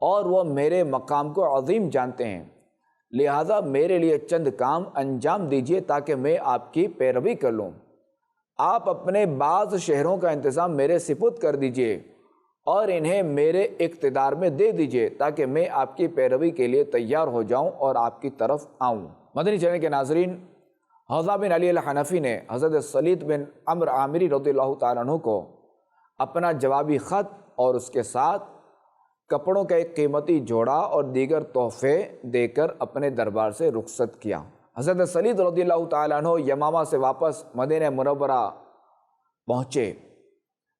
اور وہ میرے مقام کو عظیم جانتے ہیں، لہٰذا میرے لیے چند کام انجام دیجیے تاکہ میں آپ کی پیروی کر لوں۔ آپ اپنے بعض شہروں کا انتظام میرے سپرد کر دیجیے اور انہیں میرے اقتدار میں دے دیجیے تاکہ میں آپ کی پیروی کے لیے تیار ہو جاؤں اور آپ کی طرف آؤں۔ مدنی چینل کے ناظرین، حوضہ بن علی الحنفی نے حضرت سلیط بن عمرو عامری رضی اللہ تعالیٰ عنہ کو اپنا جوابی خط اور اس کے ساتھ کپڑوں کا ایک قیمتی جوڑا اور دیگر تحفے دے کر اپنے دربار سے رخصت کیا۔ حضرت سلیط رضی اللہ تعالیٰ عنہ یمامہ سے واپس مدینہ منورہ پہنچے،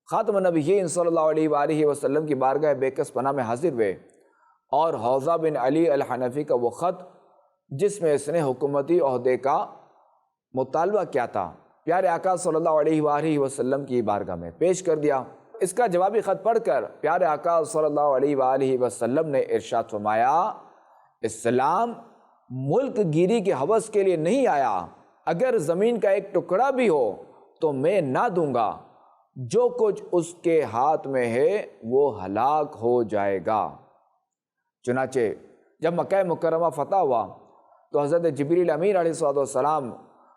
خاتم النبیین صلی اللہ علیہ وآلہ وسلم کی بارگاہ بیکس پناہ میں حاضر ہوئے اور حوضہ بن علی الحنفی کا وہ خط جس میں اس نے حکومتی عہدے کا مطالبہ کیا تھا، پیارے آقا صلی اللہ علیہ وآلہ وسلم کی بارگاہ میں پیش کر دیا۔ اس کا جوابی خط پڑھ کر پیارے آقا صلی اللہ علیہ وآلہ وسلم نے ارشاد فرمایا، اسلام ملک گیری کے ہوس کے لیے نہیں آیا، اگر زمین کا ایک ٹکڑا بھی ہو تو میں نہ دوں گا، جو کچھ اس کے ہاتھ میں ہے وہ ہلاک ہو جائے گا۔ چنانچہ جب مکہ مکرمہ فتح ہوا تو حضرت جبریل امین علیہ السلام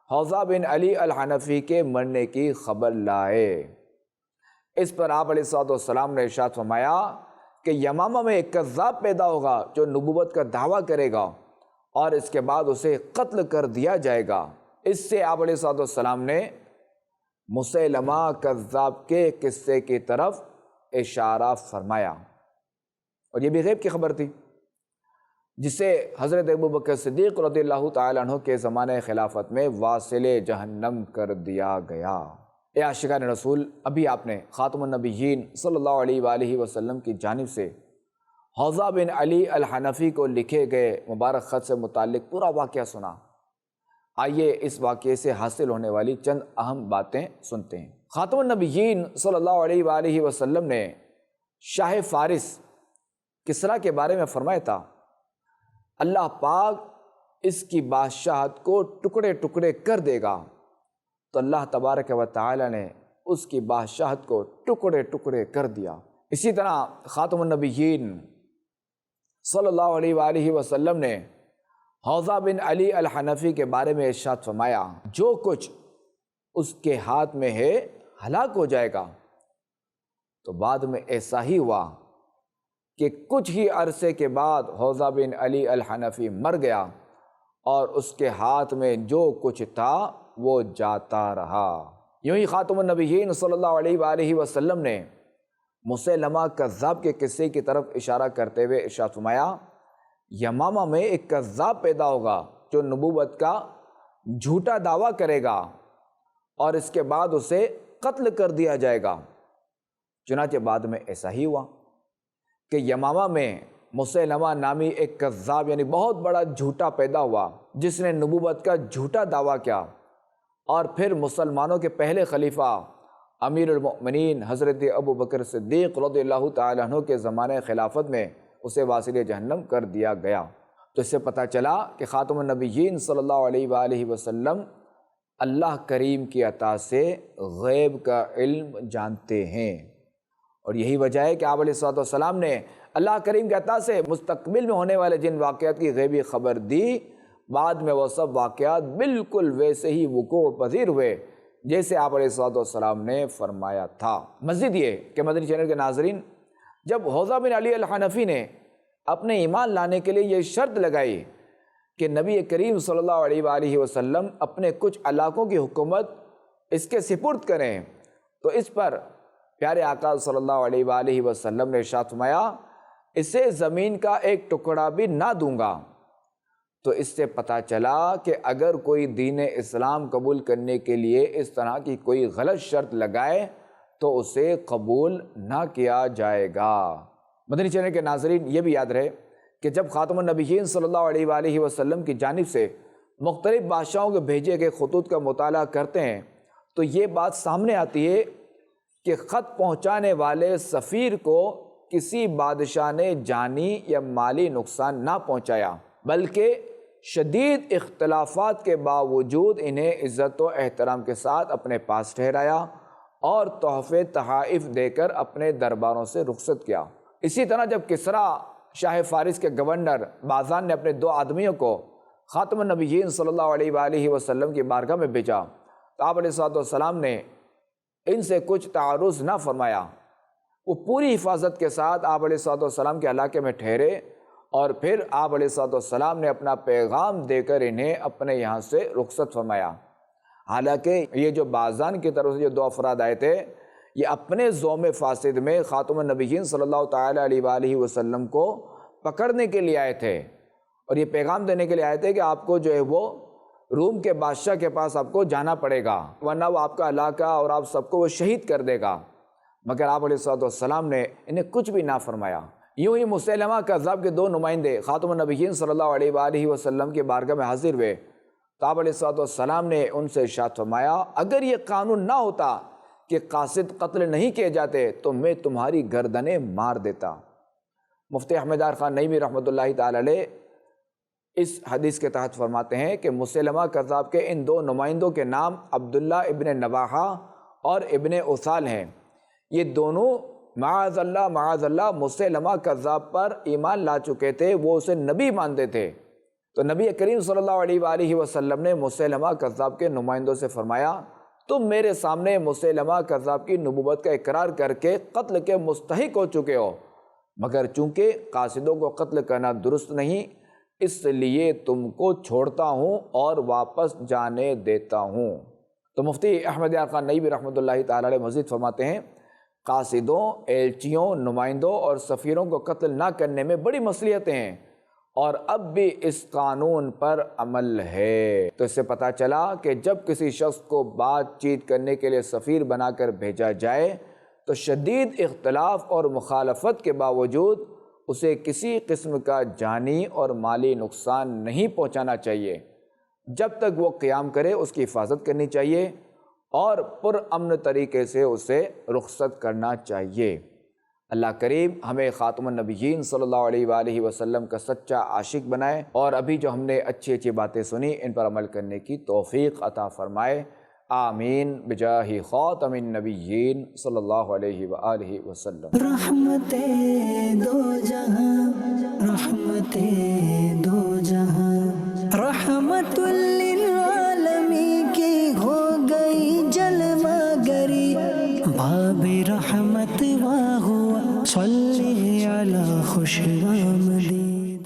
حوضہ بن علی الحنفی کے مرنے کی خبر لائے۔ اس پر آپ علیہ السلام نے ارشاد فرمایا کہ یمامہ میں ایک کذاب پیدا ہوگا جو نبوت کا دعویٰ کرے گا اور اس کے بعد اسے قتل کر دیا جائے گا۔ اس سے آپ علیہ السلام نے مسیلمہ کذاب کے قصے کی طرف اشارہ فرمایا، اور یہ بھی غیب کی خبر تھی جسے حضرت ابوبکر صدیق رضی اللہ تعالیٰ عنہ کے زمانہ خلافت میں واصل جہنم کر دیا گیا۔ اے عاشقان رسول، ابھی آپ نے خاتم النبیین صلی اللہ علیہ وآلہ وسلم کی جانب سے حوضہ بن علی الحنفی کو لکھے گئے مبارک خط سے متعلق پورا واقعہ سنا۔ آئیے اس واقعے سے حاصل ہونے والی چند اہم باتیں سنتے ہیں۔ خاتم النبیین صلی اللہ علیہ وآلہ وسلم نے شاہ فارس کسریٰ کے بارے میں فرمایا تھا، اللہ پاک اس کی بادشاہت کو ٹکڑے ٹکڑے کر دے گا، تو اللہ تبارک و تعالی نے اس کی بادشاہت کو ٹکڑے ٹکڑے کر دیا۔ اسی طرح خاتم النبیین صلی اللہ علیہ وآلہ وسلم نے حوضہ بن علی الحنفی کے بارے میں ارشاد فرمایا، جو کچھ اس کے ہاتھ میں ہے ہلاک ہو جائے گا۔ تو بعد میں ایسا ہی ہوا کہ کچھ ہی عرصے کے بعد حوضہ بن علی الحنفی مر گیا اور اس کے ہاتھ میں جو کچھ تھا وہ جاتا رہا۔ یوں ہی خاتم النبیین صلی اللہ علیہ وآلہ وسلم نے مسیلمہ کذاب کے قصے کی طرف اشارہ کرتے ہوئے ارشاد فرمایا، یمامہ میں ایک کذاب پیدا ہوگا جو نبوت کا جھوٹا دعویٰ کرے گا اور اس کے بعد اسے قتل کر دیا جائے گا۔ چنانچہ بعد میں ایسا ہی ہوا کہ یمامہ میں مسیلمہ نامی ایک کذاب یعنی بہت بڑا جھوٹا پیدا ہوا جس نے نبوت کا جھوٹا دعویٰ کیا، اور پھر مسلمانوں کے پہلے خلیفہ امیر المؤمنین حضرت ابوبکر صدیق رضی اللہ تعالیٰ عنہ کے زمانے خلافت میں اسے واصل جہنم کر دیا گیا۔ تو اس سے پتہ چلا کہ خاتم النبیین صلی اللہ علیہ وآلہ وسلم اللہ کریم کی عطا سے غیب کا علم جانتے ہیں، اور یہی وجہ ہے کہ آپ علیہ السلام نے اللہ کریم کی عطا سے مستقبل میں ہونے والے جن واقعات کی غیبی خبر دی، بعد میں وہ سب واقعات بالکل ویسے ہی وقوع پذیر ہوئے جیسے آپ علیہ السلام نے فرمایا تھا۔ مزید یہ کہ مدنی چینل کے ناظرین، جب حوضہ بن علی الحنفی نے اپنے ایمان لانے کے لیے یہ شرط لگائی کہ نبی کریم صلی اللہ علیہ وآلہ وسلم اپنے کچھ علاقوں کی حکومت اس کے سپرد کریں، تو اس پر پیارے آقا صلی اللہ علیہ وآلہ وسلم نے ارشاد فرمایا، اسے زمین کا ایک ٹکڑا بھی نہ دوں گا۔ تو اس سے پتہ چلا کہ اگر کوئی دین اسلام قبول کرنے کے لیے اس طرح کی کوئی غلط شرط لگائے تو اسے قبول نہ کیا جائے گا۔ مدنی چینل کے ناظرین، یہ بھی یاد رہے کہ جب خاتم النبیین صلی اللہ علیہ وآلہ وسلم کی جانب سے مختلف بادشاہوں کے بھیجے گئے خطوط کا مطالعہ کرتے ہیں تو یہ بات سامنے آتی ہے کہ خط پہنچانے والے سفیر کو کسی بادشاہ نے جانی یا مالی نقصان نہ پہنچایا، بلکہ شدید اختلافات کے باوجود انہیں عزت و احترام کے ساتھ اپنے پاس ٹھہرایا اور تحفے تحائف دے کر اپنے درباروں سے رخصت کیا۔ اسی طرح جب کسریٰ شاہ فارس کے گورنر بازان نے اپنے 2 آدمیوں کو خاتم النبیین صلی اللہ علیہ وآلہ وسلم کی بارگاہ میں بھیجا تو آپ علیہ السلام نے ان سے کچھ تعارض نہ فرمایا۔ وہ پوری حفاظت کے ساتھ آپ علیہ السلام کے علاقے میں ٹھہرے اور پھر آپ علیہ السلام نے اپنا پیغام دے کر انہیں اپنے یہاں سے رخصت فرمایا۔ حالانکہ یہ جو بازان کی طرف سے جو 2 افراد آئے تھے، یہ اپنے زوم فاسد میں خاتم النبیین صلی اللہ تعالیٰ علیہ وآلہ وسلم کو پکڑنے کے لیے آئے تھے اور یہ پیغام دینے کے لیے آئے تھے کہ آپ کو جو ہے وہ روم کے بادشاہ کے پاس آپ کو جانا پڑے گا، ورنہ وہ آپ کا علاقہ اور آپ سب کو وہ شہید کر دے گا۔ مگر آپ علیہ السلام نے انہیں کچھ بھی نہ فرمایا۔ یوں ہی مسیلمہ کذاب کے 2 نمائندے خاتم النبیین صلی اللہ علیہ وآلہ وسلم کی بارگاہ میں حاضر ہوئے تو آپ علیہ السلام نے ان سے ارشاد فرمایا، اگر یہ قانون نہ ہوتا کہ قاصد قتل نہیں کیے جاتے تو میں تمہاری گردنیں مار دیتا۔ مفتی احمد یار خان نعیمی رحمۃ اللہ تعالی علیہ اس حدیث کے تحت فرماتے ہیں کہ مسیلمہ کذاب کے ان 2 نمائندوں کے نام عبداللہ ابن نواحہ اور ابن اثال ہیں۔ یہ دونوں معاذ اللہ مسیلمہ کذاب پر ایمان لا چکے تھے، وہ اسے نبی مانتے تھے۔ تو نبی کریم صلی اللہ علیہ وآلہ وسلم نے مسیلمہ کذاب کے نمائندوں سے فرمایا، تم میرے سامنے مسیلمہ کذاب کی نبوت کا اقرار کر کے قتل کے مستحق ہو چکے ہو، مگر چونکہ قاصدوں کو قتل کرنا درست نہیں، اس لیے تم کو چھوڑتا ہوں اور واپس جانے دیتا ہوں۔ تو مفتی احمد یار خان نعیمی رحمۃ اللہ تعالی علیہ مزید فرماتے ہیں، قاصدوں، ایلچیوں، نمائندوں اور سفیروں کو قتل نہ کرنے میں بڑی مصلحتیں ہیں اور اب بھی اس قانون پر عمل ہے۔ تو اس سے پتہ چلا کہ جب کسی شخص کو بات چیت کرنے کے لیے سفیر بنا کر بھیجا جائے تو شدید اختلاف اور مخالفت کے باوجود اسے کسی قسم کا جانی اور مالی نقصان نہیں پہنچانا چاہیے۔ جب تک وہ قیام کرے اس کی حفاظت کرنی چاہیے اور پرامن طریقے سے اسے رخصت کرنا چاہیے۔ اللہ کریم ہمیں خاتم النبیین صلی اللہ علیہ وآلہ وسلم کا سچا عاشق بنائے اور ابھی جو ہم نے اچھی اچھی باتیں سنی ان پر عمل کرنے کی توفیق عطا فرمائے، آمین بجاہ خاتم النبیین صلی اللہ علیہ وآلہ وسلم۔ رحمتیں دو جہاں، رحمتیں دو جہاں، رحمت